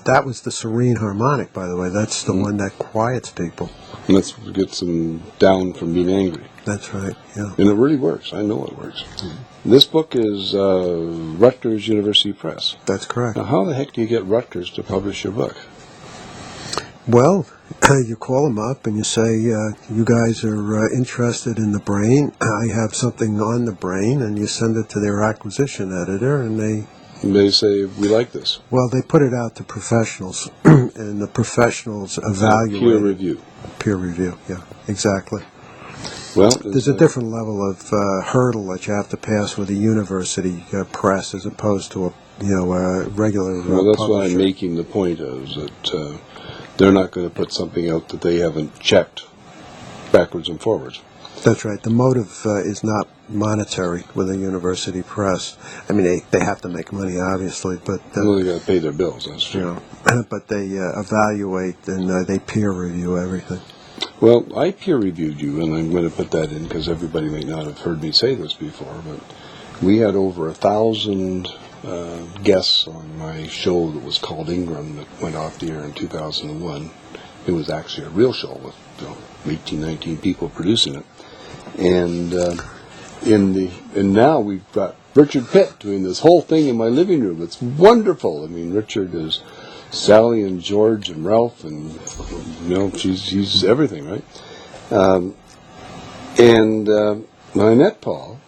That was the serene harmonic, by the way. That's the one that quiets people. And that's what gets them down from being angry. That's right, yeah. And it really works. I know it works. This book is Rutgers University Press. That's correct. Now, how the heck do you get Rutgers to publish your book? Well, you call them up and you say, you guys are interested in the brain. I have something on the brain, and you send it to their acquisition editor, and they say, we like this. Well, they put it out to professionals, and the professionals evaluate. Peer review. Peer review, yeah, exactly. Well, there's a different level of hurdle that you have to pass with a university press as opposed to a regular Well, that's publisher. why I'm making the point is that they're not going to put something out that they haven't checked backwards and forwards. That's right. The motive is not monetary with a university press. I mean, they have to make money, obviously, but well, they got to pay their bills. That's true. But they evaluate and they peer review everything. Well, I peer reviewed you, and I'm going to put that in because everybody may not have heard me say this before, but we had over 1,000 guests on my show that was called Ingram that went off the air in 2001. It was actually a real show with 18, 19 people producing it. And and now we've got Richard Pitt doing this whole thing in my living room. It's wonderful. I mean, Richard is Sally and George and Ralph, and he's everything, right? When I met Paul,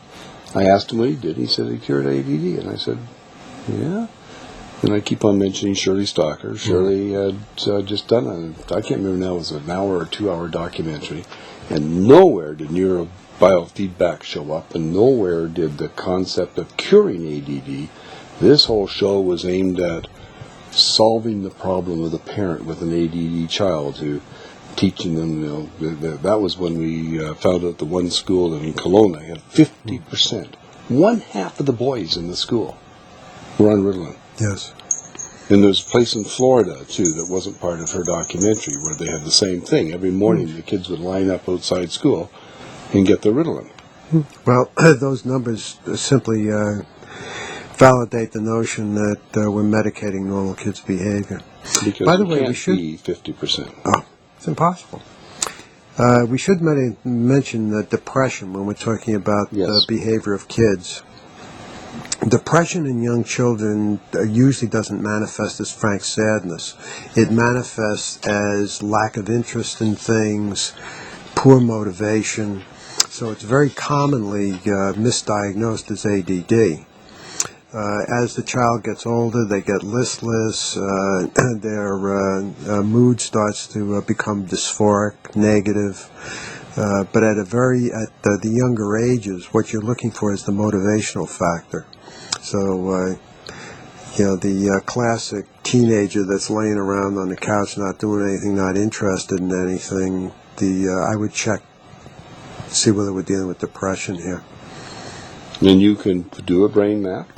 I asked him what he did. He said he cured ADD, and I said, yeah. And I keep on mentioning Shirley Stalker. Shirley had just done I can't remember now, it was an hour or 2 hour documentary, and nowhere did neurobiofeedback show up, and nowhere did the concept of curing ADD. This whole show was aimed at solving the problem of the parent with an ADD child, to teaching them, that was when we found out the one school in Kelowna had 50%. One half of the boys in the school were on Ritalin. Yes. And there's a place in Florida, too, that wasn't part of her documentary, where they had the same thing. Every morning the kids would line up outside school and get their Ritalin. Well, those numbers simply validate the notion that we're medicating normal kids' behavior. Because by the way, can't we should be 50%. Oh, it's impossible. We should mention depression when we're talking about the behavior of kids. Depression in young children usually doesn't manifest as frank sadness. It manifests as lack of interest in things, poor motivation. So it's very commonly misdiagnosed as ADD. As the child gets older, they get listless, their mood starts to become dysphoric, negative. But at the younger ages, what you're looking for is the motivational factor. So, the classic teenager that's laying around on the couch not doing anything, not interested in anything, I would check, see whether we're dealing with depression here. And you can do a brain map.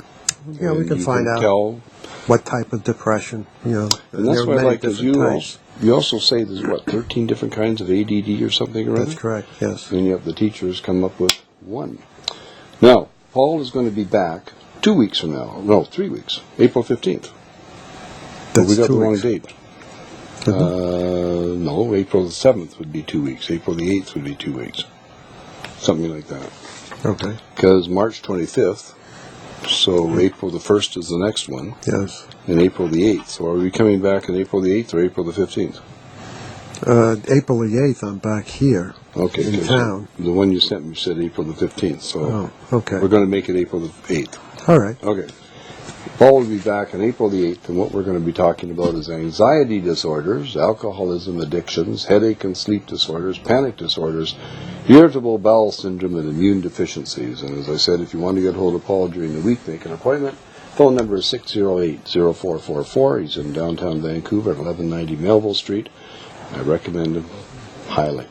Yeah, we can find out what type of depression, And that's what I like, because you also say there's, 13 different kinds of ADD or something or other? That's correct, yes. And you have the teachers come up with one. Now, Paul is going to be back 2 weeks from now. No, 3 weeks. April 15th. That's we got the wrong weeks. date. No, April the 7th would be 2 weeks. April the 8th would be 2 weeks. Something like that. Okay. Because March 25th, so April the 1st is the next one. Yes. And April the 8th. So are we coming back on April the 8th or April the 15th? April the 8th, I'm back here in town. The one you sent me said April the 15th. So okay. We're going to make it April the 8th. All right. Okay. Paul will be back on April the 8th, and what we're going to be talking about is anxiety disorders, alcoholism, addictions, headache and sleep disorders, panic disorders, irritable bowel syndrome, and immune deficiencies. And as I said, if you want to get hold of Paul during the week, make an appointment. Phone number is 608-0444. He's in downtown Vancouver at 1190 Melville Street. I recommend him highly.